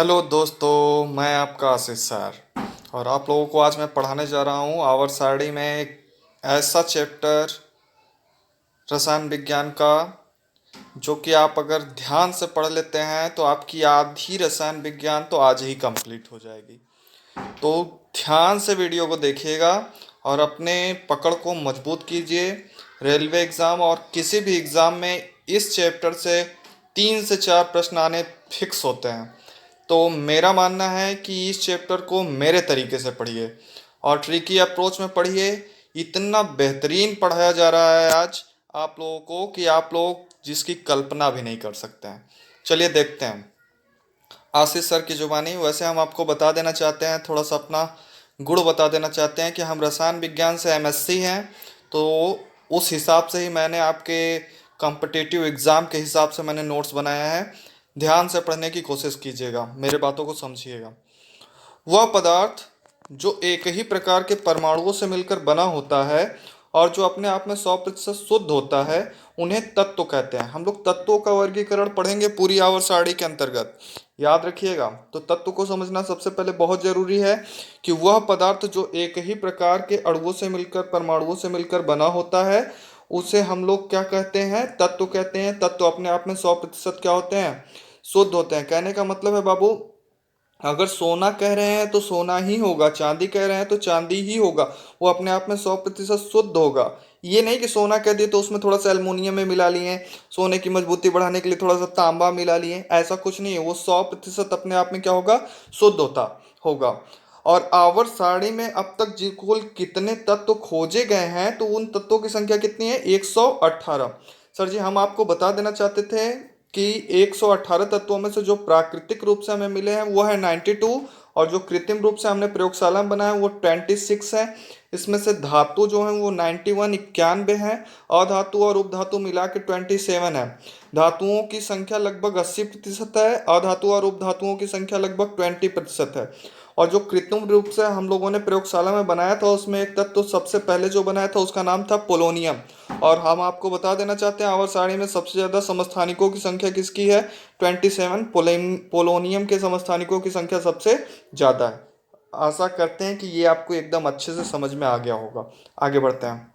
Hello दोस्तों, मैं आपका आशीष सर। और आप लोगों को आज मैं पढ़ाने जा रहा हूँ आवर सारणी में एक ऐसा चैप्टर रसायन विज्ञान का जो कि आप अगर ध्यान से पढ़ लेते हैं तो आपकी आधी रसायन विज्ञान तो आज ही कंप्लीट हो जाएगी। तो ध्यान से वीडियो को देखिएगा और अपने पकड़ को मजबूत कीजिए। रेलवे एग्ज़ाम और किसी भी एग्ज़ाम में इस चैप्टर से 3 से 4 प्रश्न आने फिक्स होते हैं। तो मेरा मानना है कि इस चैप्टर को मेरे तरीके से पढ़िए और ट्रिकी अप्रोच में पढ़िए। इतना बेहतरीन पढ़ाया जा रहा है आज आप लोगों को कि आप लोग जिसकी कल्पना भी नहीं कर सकते हैं। चलिए देखते हैं आशीष सर की जुबानी। वैसे हम आपको बता देना चाहते हैं, थोड़ा सा अपना गुण बता देना चाहते हैं कि हम रसायन विज्ञान से एमएससी हैं। तो उस हिसाब से ही मैंने आपके कॉम्पिटिटिव एग्ज़ाम के हिसाब से मैंने नोट्स बनाया है। ध्यान से पढ़ने की कोशिश कीजिएगा, मेरे बातों को समझिएगा। वह पदार्थ जो एक ही प्रकार के परमाणुओं से मिलकर बना होता है और जो अपने आप में 100% शुद्ध होता है, उन्हें तत्व कहते हैं। हम लोग तत्वों का वर्गीकरण पढ़ेंगे पूरी आवर सारणी के अंतर्गत, याद रखिएगा। तो तत्व को समझना सबसे पहले बहुत जरूरी है कि वह पदार्थ जो एक ही प्रकार के अणुओं से मिलकर परमाणुओं से मिलकर बना होता है उसे हम लोग क्या कहते हैं? तत्व कहते हैं। तत्व अपने आप में 100% क्या होते हैं? शुद्ध होते हैं। कहने का मतलब है बाबू, अगर सोना कह रहे हैं तो सोना ही होगा, चांदी कह रहे हैं तो चांदी ही होगा। वो अपने आप में 100% शुद्ध होगा। ये नहीं कि सोना कह दिए तो उसमें थोड़ा सा एल्युमिनियम में मिला लिए, सोने की मजबूती बढ़ाने के लिए थोड़ा सा तांबा मिला लिए, ऐसा कुछ नहीं है। वो 100% अपने आप में क्या होगा? शुद्ध होता होगा। और आवर्त सारणी में अब तक कुल कितने तत्व खोजे गए हैं तो उन तत्वों की संख्या कितनी है? 118। सर जी, हम आपको बता देना चाहते थे कि 118 तत्वों में से जो प्राकृतिक रूप से हमें मिले हैं वो है 92, और जो कृत्रिम रूप से हमने प्रयोगशाला में बनाया वो 26 है। इसमें से धातु जो है वो 91 91 है, अधातु और उपधातु मिला के 27 है। धातुओं की संख्या लगभग 80% है, अधातु और उपधातुओं की संख्या लगभग 20% है। और जो कृत्रिम रूप से हम लोगों ने प्रयोगशाला में बनाया था उसमें एक तत्व सबसे पहले जो बनाया था उसका नाम था पोलोनियम। और हम आपको बता देना चाहते हैं आवर्त सारणी में सबसे ज़्यादा समस्थानिकों की संख्या किसकी है? 27। पोलोनियम के समस्थानिकों की संख्या सबसे ज़्यादा है। आशा करते हैं कि ये आपको एकदम अच्छे से समझ में आ गया होगा। आगे बढ़ते हैं।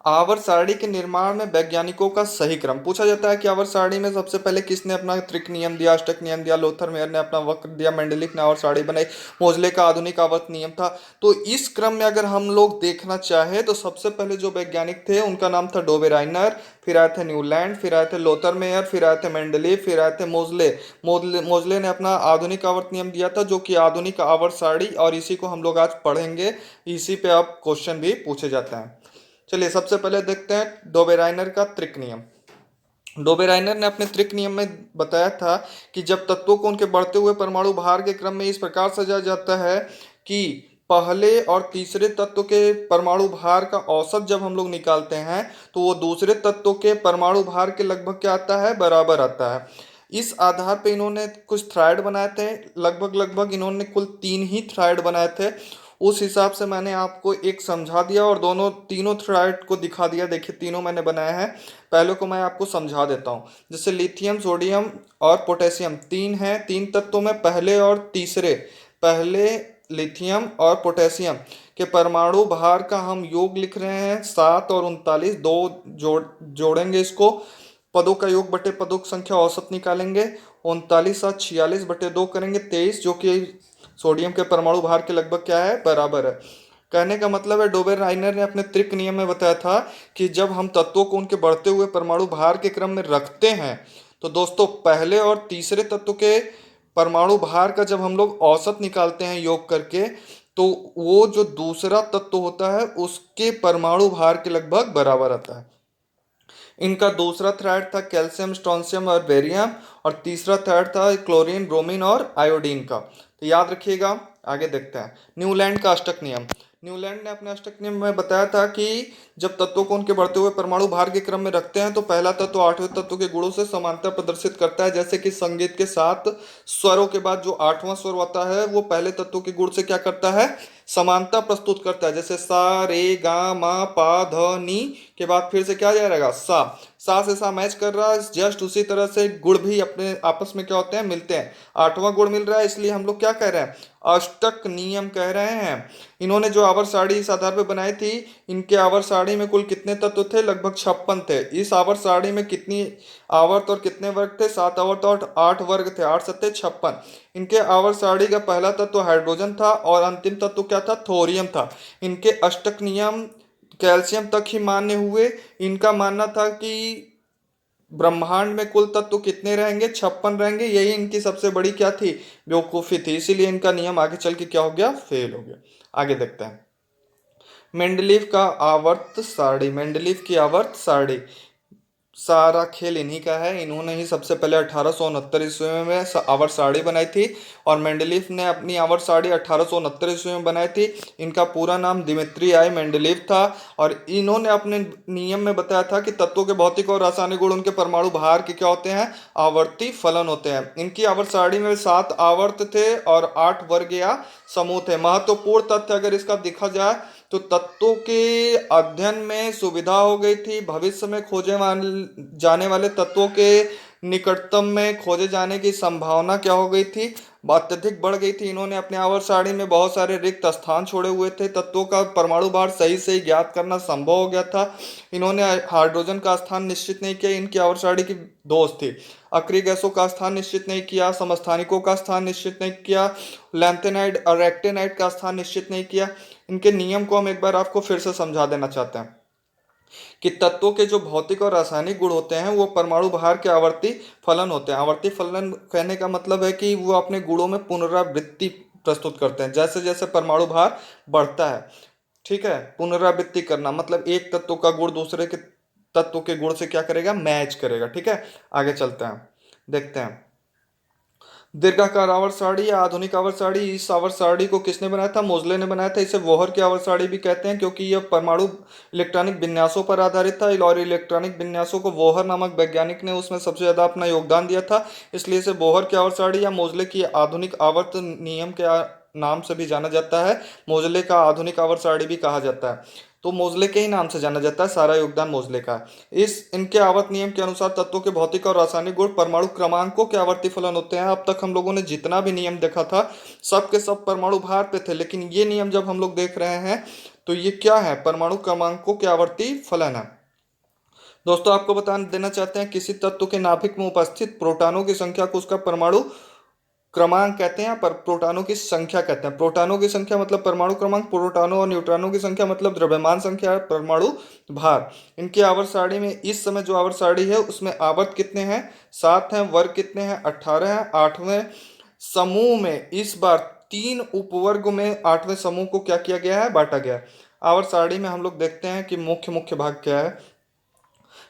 आवर्त सारणी के निर्माण में वैज्ञानिकों का सही क्रम पूछा जाता है कि आवर्त सारणी में सबसे पहले किसने अपना त्रिक नियम दिया, अष्टक नियम दिया, लोथर मेयर ने अपना वक्र दिया, मेंडलिक ने आवर्त सारणी बनाई, मोजले का आधुनिक आवर्त नियम था। तो इस क्रम में अगर हम लोग देखना चाहे तो सबसे पहले जो वैज्ञानिक थे उनका नाम था डोबेराइनर, फिर आए थे न्यूलैंड, फिर आए थे लोथर मेयर, फिर आए थे मेंडलीफ, फिर आए थे मोजले। मोजले ने अपना आधुनिक आवर्त नियम दिया था जो कि आधुनिक आवर्त सारणी, और इसी को हम लोग आज पढ़ेंगे। इसी पे अब क्वेश्चन भी पूछे जाते हैं। चलिए सबसे पहले देखते हैं डोबेराइनर का त्रिक नियम। डोबेराइनर ने अपने त्रिक नियम में बताया था कि जब तत्वों को उनके बढ़ते हुए परमाणु भार के क्रम में इस प्रकार सजाया जाता है कि पहले और तीसरे तत्व के परमाणु भार का औसत जब हम लोग निकालते हैं तो वो दूसरे तत्व के परमाणु भार के लगभग क्या आता है? बराबर आता है। इस आधार पे इन्होंने कुछ थ्राइड बनाए थे, लगभग लगभग इन्होंने कुल 3 ही थ्राइड बनाए थे। उस हिसाब से मैंने आपको एक समझा दिया और तीनों थ्राइड को दिखा दिया। देखिए तीनों मैंने बनाए हैं। पहले को मैं आपको समझा देता हूँ। जैसे लिथियम, सोडियम और पोटेशियम 3 हैं। 3 तत्वों में पहले और तीसरे, पहले लिथियम और पोटेशियम के परमाणु भार का हम योग लिख रहे हैं 7 और 39। दो जोड़ेंगे इसको, पदों का योग बटे पदों की संख्या औसत निकालेंगे। 39 7 46 बटे 2 करेंगे 23, जो कि सोडियम के परमाणु भार के लगभग क्या है? बराबर है। कहने का मतलब है डोबेराइनर ने अपने त्रिक नियम में बताया था कि जब हम तत्वों को उनके बढ़ते हुए परमाणु भार के क्रम में रखते हैं तो दोस्तों पहले और तीसरे तत्व के परमाणु भार का जब हम लोग औसत निकालते हैं योग करके तो वो जो दूसरा तत्व होता है उसके परमाणु भार के लगभग बराबर आता है। इनका दूसरा थ्रेड था कैल्शियम, स्ट्रोंशियम और बेरियम, और तीसरा थ्रेड था क्लोरीन, ब्रोमीन और आयोडीन का। तो याद रखिएगा। आगे देखते हैं न्यूलैंड का अष्टक नियम। न्यूलैंड ने अपने अष्टक नियम में बताया था कि जब तत्वों को उनके बढ़ते हुए परमाणु भार के क्रम में रखते हैं तो पहला तत्व आठवें तत्व के गुणों से समानता प्रदर्शित करता है। जैसे कि संगीत के 7 स्वरों के बाद जो 8वां स्वर होता है वो पहले तत्व के गुण से क्या करता है? समानता प्रस्तुत करता है। जैसे सा रे गा मा पा ध नी के बाद फिर से क्या जाएगा, सा से सा मैच कर रहा है। जस्ट उसी तरह से गुण भी अपने आपस में क्या होते हैं, मिलते हैं। आठवां गुण मिल रहा है, इसलिए हम लोग क्या कह रहे हैं, अष्टक नियम कह रहे हैं। इन्होंने जो आवर्त सारणी इस आधार पर बनाई थी, इनके आवर्त सारणी में कुल कितने तत्व थे, लगभग 56 थे। इस आवर्त सारणी में कितनी आवर्त और कितने वर्ग थे, 7 आवर्त और 8 वर्ग थे, 8 सत्ते 56। इनके आवर्त सारणी का पहला तत्व हाइड्रोजन था और अंतिम तत्व क्या था, थोरियम था। इनके अष्टक नियम कैल्शियम तक ही मान्य हुए। इनका मानना था कि ब्रह्मांड में कुल तत्व कितने रहेंगे, 56 रहेंगे। यही इनकी सबसे बड़ी क्या थी, बेवकूफी थी। इसीलिए इनका नियम आगे चल के क्या हो गया, फेल हो गया। आगे देखते हैं मेंडलीव का आवर्त सारणी। मेंडलीव की आवर्त सारणी, सारा खेल इन्हीं का है। इन्होंने ही सबसे पहले 1869 ईस्वी में आवर्त सारणी बनाई थी और मेंडलीव ने अपनी आवर्त सारणी 1869 ईस्वी में बनाई थी। इनका पूरा नाम दिमित्री आई मेंडलीव था और इन्होंने अपने नियम में बताया था कि तत्वों के भौतिक और रासायनिक गुण उनके परमाणु भार के क्या होते हैं, आवर्ती फलन होते हैं। इनकी आवर्त सारणी में 7 आवर्त थे और 8 वर्ग या समूह थे। महत्वपूर्ण तथ्य अगर इसका देखा जाए तो तत्वों के अध्ययन में सुविधा हो गई थी। भविष्य में जाने वाले तत्वों के निकटतम में खोजे जाने की संभावना क्या हो गई थी, अत्यधिक बढ़ गई थी। इन्होंने अपने आवर्त सारणी में बहुत सारे रिक्त स्थान छोड़े हुए थे। तत्वों का परमाणु भार सही से ज्ञात करना संभव हो गया था। इन्होंने हाइड्रोजन का स्थान निश्चित नहीं किया। इनकी आवर्त सारणी की दोष थी। अक्रिय गैसों का स्थान निश्चित नहीं किया, समस्थानिकों का स्थान निश्चित नहीं किया, लैंथेनाइड और एक्टेनाइड का स्थान निश्चित नहीं किया। इनके नियम को हम एक बार आपको फिर से समझा देना चाहते हैं कि तत्वों के जो भौतिक और रासायनिक गुण होते हैं वो परमाणु भार के आवर्ती फलन होते हैं। आवर्ती फलन कहने का मतलब है कि वो अपने गुणों में पुनरावृत्ति प्रस्तुत करते हैं, जैसे जैसे परमाणु भार बढ़ता है। ठीक है, पुनरावृत्ति करना मतलब एक तत्व का गुण दूसरे के तत्व के गुण से क्या करेगा, मैच करेगा। ठीक है, आगे चलते हैं, देखते हैं दीर्घाकार आवर्त सारणी या आधुनिक आवर्त सारणी। इस आवर्त सारणी को किसने बनाया था, मोजले ने बनाया था। इसे वोहर की आवर्त सारणी भी कहते हैं क्योंकि यह परमाणु इलेक्ट्रॉनिक विन्यासों पर आधारित था और इलेक्ट्रॉनिक विन्यासों को वोहर नामक वैज्ञानिक ने उसमें सबसे ज्यादा अपना योगदान दिया था। इसलिए इसे वोहर की आवर्त सारणी या मोजले की आधुनिक आवर्त नियम के नाम से भी जाना जाता है। मोजले का आधुनिक आवर्त सारणी भी कहा जाता है। तो मोजले के ही नाम से जाना जाता है, सारा योगदान मोजले का है। इस इनके आवर्त नियम के अनुसार तत्वों के भौतिक और रासायनिक गुण परमाणु क्रमांकों के आवर्ती फलन होते हैं। अब तक हम लोगों ने जितना भी नियम देखा था सब के सब परमाणु भार पे थे, लेकिन ये नियम जब हम लोग देख रहे हैं तो ये क्या है, परमाणु क्रमांकों के आवर्ती फलन है। दोस्तों आपको बता देना चाहते हैं किसी तत्व के नाभिक में उपस्थित प्रोटॉनों की संख्या को उसका परमाणु क्रमांक कहते हैं, पर प्रोटॉनों की संख्या कहते हैं। प्रोटॉनों की संख्या मतलब परमाणु क्रमांक, प्रोटॉनों और न्यूट्रॉनों की संख्या मतलब द्रव्यमान संख्या, परमाणु भार। इनकी आवर्त सारणी में इस समय जो आवर्त सारणी है उसमें आवर्त कितने हैं, 7 हैं। वर्ग कितने हैं, 18 हैं। 8वें समूह में इस बार 3 उपवर्ग में 8वें समूह को क्या किया गया है, बांटा गया है। आवर्त सारणी में हम लोग देखते हैं कि मुख्य मुख्य भाग क्या है।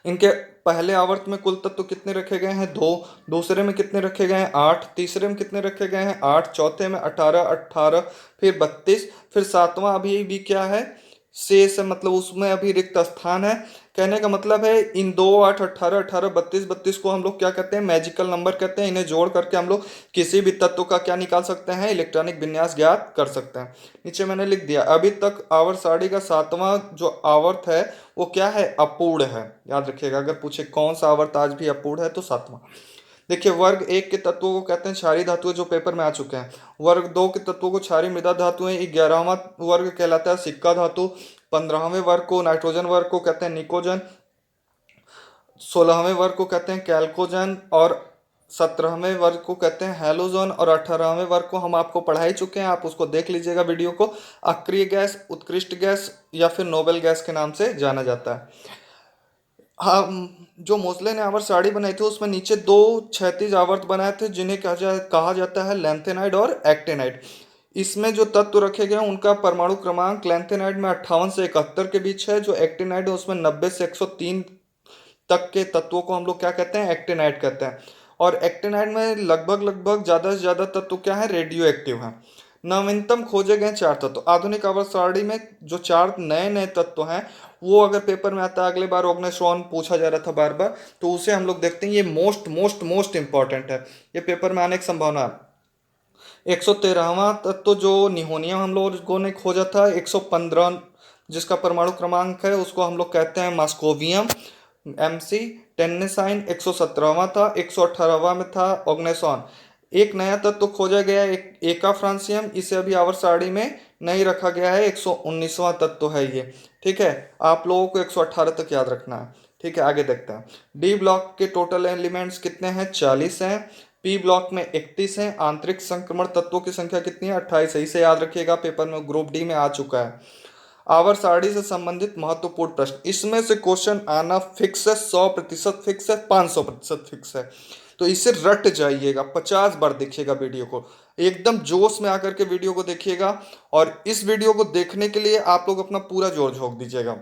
इनके पहले आवर्त में कुल तत्व कितने रखे गए हैं, 2। दूसरे में कितने रखे गए हैं, 8। तीसरे में कितने रखे गए हैं, 8। चौथे में 18, 18 फिर 32, फिर 7वां अभी भी क्या है, शेष है, मतलब उसमें अभी रिक्त स्थान है। कहने का मतलब है इन 2, 8, 18, 18, 32, 32 को हम लोग क्या कहते हैं, मैजिकल नंबर कहते हैं। इन्हें जोड़ करके हम लोग किसी भी तत्व का क्या निकाल सकते हैं, इलेक्ट्रॉनिक विन्यास ज्ञात कर सकते हैं। नीचे मैंने लिख दिया, अभी तक आवर्त सारणी का 7वां जो आवर्त है वो क्या है, अपूर्ण है। याद रखिएगा, अगर पूछे कौन सा आवर्त आज भी अपूर्ण है तो 7वां। देखिए, वर्ग 1 के तत्वों को कहते हैं क्षारीय धातुएं, जो पेपर में आ चुके हैं। वर्ग 2 के तत्वों को क्षारीय मृदा धातुएं। 11वां वर्ग कहलाता है सिक्का धातु। 15वें वर्ग को, नाइट्रोजन वर्ग को कहते हैं निकोजन। 16वें वर्ग को कहते हैं कैल्कोजन और 17वें वर्ग को कहते हैं हैलोजन और 18वें वर्ग को हम आपको पढ़ा ही चुके हैं, आप उसको देख लीजिएगा वीडियो को। अक्रिय गैस, उत्कृष्ट गैस या फिर नोबेल गैस के नाम से जाना जाता है। हाँ, जो मोस्ले ने आवर्त सारणी बनाई थी उसमें नीचे 2 क्षैतिज आवर्त बनाए थे जिन्हें कहा जाता है लैंथेनाइड और एक्टेनाइड। इसमें जो तत्व रखे गए हैं उनका परमाणु क्रमांक लैंथेनाइड में 58 से 71 के बीच है। जो एक्टेनाइड है उसमें 90 से 103 तक के तत्वों को हम लोग क्या कहते हैं, एक्टेनाइड कहते हैं। और एक्टेनाइड में लगभग लगभग ज्यादा से ज्यादा तत्व क्या है, रेडियो एक्टिव है। नवीनतम खोजे गए 4 तत्व। आधुनिक आवर्त सारणी में जो 4 नए नए तत्व हैं वो अगर पेपर में आता है, अगले बार ओग्नेस्ट्रॉन पूछा जा रहा था बार बार, तो उसे हम लोग देखते हैं। ये मोस्ट मोस्ट मोस्ट इंपॉर्टेंट है, ये पेपर में आने की संभावना है। 113वां तत्व जो निहोनियम हम लोगों ने खोजा था, 115 जिसका परमाणु क्रमांक है उसको हम लोग कहते हैं मस्कोवियम MC। टेन्नेसाइन 117वां था। 118वां में था ऑग्नेसॉन। एक नया तत्व खोजा गया है, एक एका फ्रांसियम, इसे अभी आवर्त सारणी में नहीं रखा गया है, 119वां तत्व है ये। ठीक है, आप लोगों को 118 तक याद रखना है। ठीक है, आगे देखते हैं। डी ब्लॉक के टोटल एलिमेंट्स कितने हैं? 40 हैं। पी ब्लॉक में 31 हैं। आंतरिक संक्रमण तत्वों की संख्या कितनी है? 28 है। इसे याद रखिएगा, पेपर में ग्रुप डी में आ चुका है। आवर्त सारणी से संबंधित महत्वपूर्ण प्रश्न, इसमें से क्वेश्चन आना फिक्स है, 100% फिक्स है, 500% फिक्स है। तो इसे रट जाइएगा, 50 बार देखिएगा वीडियो को, एकदम जोश में आकर के वीडियो को देखिएगा। और इस वीडियो को देखने के लिए आप लोग अपना पूरा जोर झोंक दीजिएगा।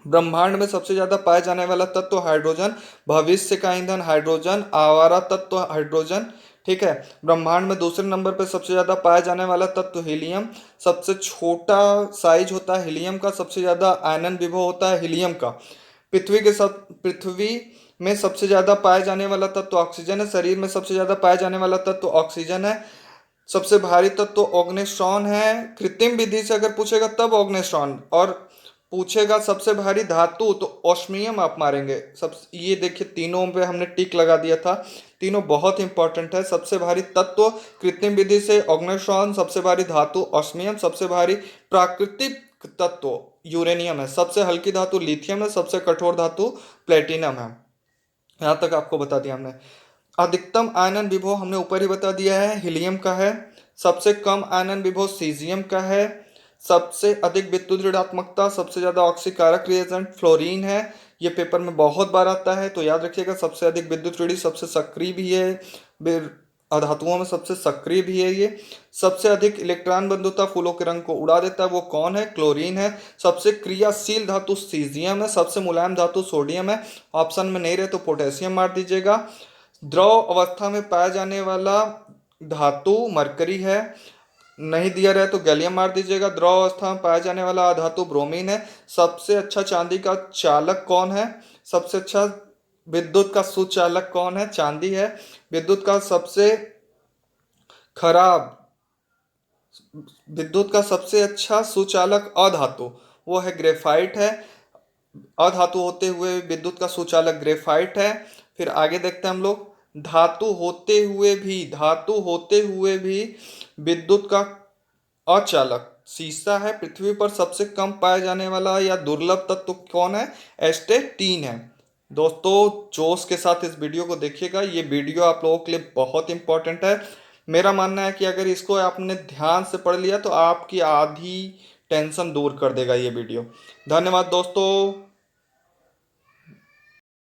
ब्रह्मांड में सबसे ज्यादा पाया जाने वाला तत्व हाइड्रोजन, भविष्य का ईंधन हाइड्रोजन, आवारा तत्व हाइड्रोजन। ठीक है, ब्रह्मांड में दूसरे नंबर पर सबसे ज्यादा पाया जाने वाला तत्व हीलियम, सबसे छोटा साइज होता है हीलियम का, सबसे ज्यादा आयनन विभव होता है हीलियम का। पृथ्वी में सबसे ज्यादा पाया जाने वाला तत्व ऑक्सीजन है, शरीर में सबसे ज्यादा पाया जाने वाला तत्व ऑक्सीजन है। सबसे भारी तत्व ऑग्नेस्ट्रॉन है, कृत्रिम विधि से अगर पूछेगा तब ऑग्नेस्ट्रॉन, और पूछेगा सबसे भारी धातु तो ऑस्मियम आप मारेंगे। सब ये देखिए, तीनों पे हमने टिक लगा दिया था, तीनों बहुत इंपॉर्टेंट है। सबसे भारी तत्व कृत्रिम विधि से ऑग्नेस्ट्रॉन, सबसे भारी धातु ऑस्मियम, सबसे भारी प्राकृतिक तत्व यूरेनियम है, सबसे हल्की धातु लिथियम है, सबसे कठोर धातु प्लेटिनम है। यहाँ तक आपको बता दिया हमने। अधिकतम आयनन विभव हमने ऊपर ही बता दिया है, हीलियम का है। सबसे कम आयनन विभव सीजियम का है। सबसे अधिक विद्युत ऋणात्मकता, सबसे ज्यादा ऑक्सीकारक रिएजेंट फ्लोरीन है। ये पेपर में बहुत बार आता है, तो याद रखिएगा। सबसे अधिक विद्युत ऋणी, सबसे सक्रिय भी है, धातुओं में सबसे सक्रिय भी है ये। सबसे अधिक इलेक्ट्रॉन बंधुता, फूलों के रंग को उड़ा देता है, वो कौन है? क्लोरीन है। सबसे क्रियाशील धातु सीजियम है। सबसे मुलायम धातु सोडियम है। ऑप्शन में नहीं रहे तो पोटेशियम मार दीजिएगा। द्रव अवस्था में पाया जाने वाला धातु मरकरी है, नहीं दिया रहे तो गैलियम मार दीजिएगा। द्रव अवस्था में पाया जाने वाला धातु ब्रोमीन है। सबसे अच्छा चांदी का चालक कौन है? सबसे अच्छा विद्युत का सुचालक कौन है? चांदी है। विद्युत का सबसे खराब, विद्युत का सबसे अच्छा सुचालक अधातु, वो है ग्रेफाइट है। अधातु होते हुए विद्युत का सुचालक ग्रेफाइट है। फिर आगे देखते हैं हम लोग। धातु होते हुए भी विद्युत का अचालक सीसा है। पृथ्वी पर सबसे कम पाया जाने वाला या दुर्लभ तत्व कौन है? एस्टेटीन है। दोस्तों, जोश के साथ इस वीडियो को देखिएगा, ये वीडियो आप लोगों के लिए बहुत इंपॉर्टेंट है। मेरा मानना है कि अगर इसको आपने ध्यान से पढ़ लिया तो आपकी आधी टेंशन दूर कर देगा ये वीडियो। धन्यवाद दोस्तों।